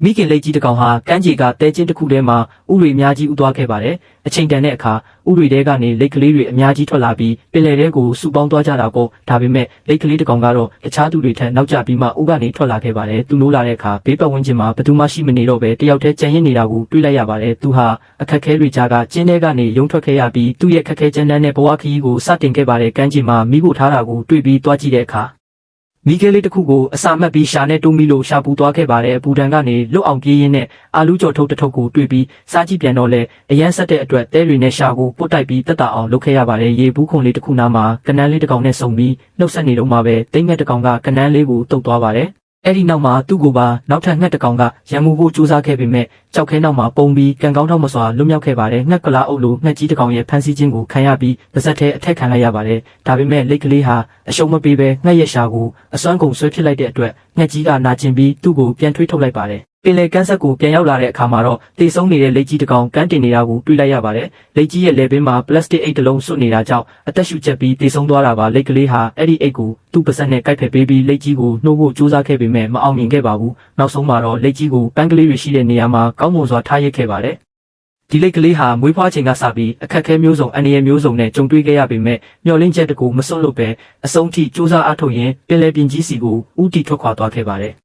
မိခင်လိတ်ကြီးတစ်ကောင်ဟာကမ်းခြေကတဲချင်းတစ်ခုထဲမှာဥတွေအများကြီးဥသွားခဲ့ပါတယ်။အချိန်တန်တဲ့အခါဥတွေတဲကနေလိတ်ကလေးတွေအများကြီးထွက်လာပြီးပင်လယ်ထဲကိုစုပေါင်းသွားကြတာပေါ့။ဒါပေမဲ့လိတ်ကလေးတစ်ကောင်ကတော့တခြားသူတွေထက်နောက်ကျပြီးမှဥကနေထွက်လာခဲ့ပါတယ်။သူနိုးလာတဲ့အခါဘေးပတ်ဝန်းကျင်မှာဘယ်သူမှရှိမနေတော့ပဲတယောက်တည်းကြံရစ်နေတာကိုတွေ့လိုက်ရပါတယ်။သူဟာအခက်ခဲတွေကြားကကျင်းထဲကနေရုံထွက်ခဲ့ရပြီးသူ့ရဲ့ခက်ခဲကြမ်းတမ်းတဲ့ဘဝခရီးကိုစတင်ခဲ့ပါတယ်။ကမ်းခြေမှာမိဖို့ထားတာကိုတွေ့ပြီးသွားကြည့်တဲ့အခါမိခဲလေးတစ်ခုကိုအစာမှတ်ပြီးရှာနဲ့တိုးမိလို့ရှာပူသွားခဲ့ပါတယ်။ပူတန်ကနေလွတ်အောင်ပြေးရင်းနဲ့အာလူးကြော်ထုတ်တစ်ထုပ်ကိုတွေ့ပြီးစားကြည့်ပြန်တော့လဲအရန်ဆက်တဲ့အတွက်တဲတွေနဲ့ရှာကိုပုတ်တိုက်ပြီးတက်တာအောင်လုပ်ခဲ့ရပါတယ်။ရေဘူးခုံလေးတစ်ခုနားမှာကနန်းလေးတစ်ကောင်နဲ့ဆုံပြီးနှုတ်ဆက်နေတော့မှပဲတိမ်ငှက်တစ်ကောင်ကကနန်းလေးကိုတုတ်သွားပါတယ်။အဲ့ဒီနောက်မှာသူ့ကိုပါနောက်ထပ်ငှက်တစ်ကောင်ကရံမှုဖို့ကြိုးစားခဲ့ပေမဲ့ကြောက်ခဲနောက်မှာပုံပြီးကံကောင်းတော့မစွာလွတ်မြောက်ခဲ့ပါတယ်။ငှက်ကလာအုပ်လိုငှက်ကြီးတစ်ကောင်ရဲ့ဖမ်းဆီးခြင်းကိုခံရပြီးပါဇက်ထဲအထက်ခံလိုက်ရပါတယ်။ဒါပေမဲ့လိတ်ကလေးဟာအရှုံးမပေးဘဲငှက်ရဲ့ရှာကိုအစွမ်းကုန်ဆွဲဖြစ်လိုက်တဲ့အတွက်ငှက်ကြီးကနာကျင်ပြီးသူ့ကိုပြန်ထွေးထုတ်လိုက်ပါတယ်။ပင်လယ်ကမ်းဆက်ကိုပြန်ရောက်လာတဲ့အခါမှာတော့တေဆုံးနေတဲ့လိတ်ကြီးတစ်ကောင်ကမ်းတင်နေတာကိုတွေ့လိုက်ရပါတယ်။လိတ်ကြီးရဲ့လယ်ပင်မှာပလတ်စတစ်အိတ်တစ်လုံးစွတ်နေတာကြောင့်အသက်ရှူချက်ပြီးတေဆုံးသွားတာပါ။လိတ်ကလေးဟာအဲ့ဒီအိတ်ကိုသူ့ပါဇက်နဲ့ကိုက်ဖက်ပေးပြီးလိတ်ကြီးကိုနှိုးဖို့ကြိုးစားခဲ့ပေမဲ့မအောင်မြင်ခဲ့ပါဘူး။နောက်ဆုံးမှာတော့လိတ်ကြီးကိုပန်းကလေးတွေရှိတဲ့နေရာမှာကောင်းမွန်စွာထားရစ်ခဲ့ပါတယ်။ဒီလိတ်ကလေးဟာမွေးဖွားချိန်ကစပြီးအခက်အခဲမျိုးစုံအန္တရာယ်မျိုးစုံနဲ့ကြုံတွေ့ခဲ့ရပေမဲ့မျှော်လင့်ချက်တကူမစွန့်လွတ်ပဲအဆုံးထိစူးစမ်းအားထုတ်ရင်းပင်လယ်ပြင်ကြီးစီကိုဦးတည်ထွက်ခွာသွားခဲ့ပါတယ်။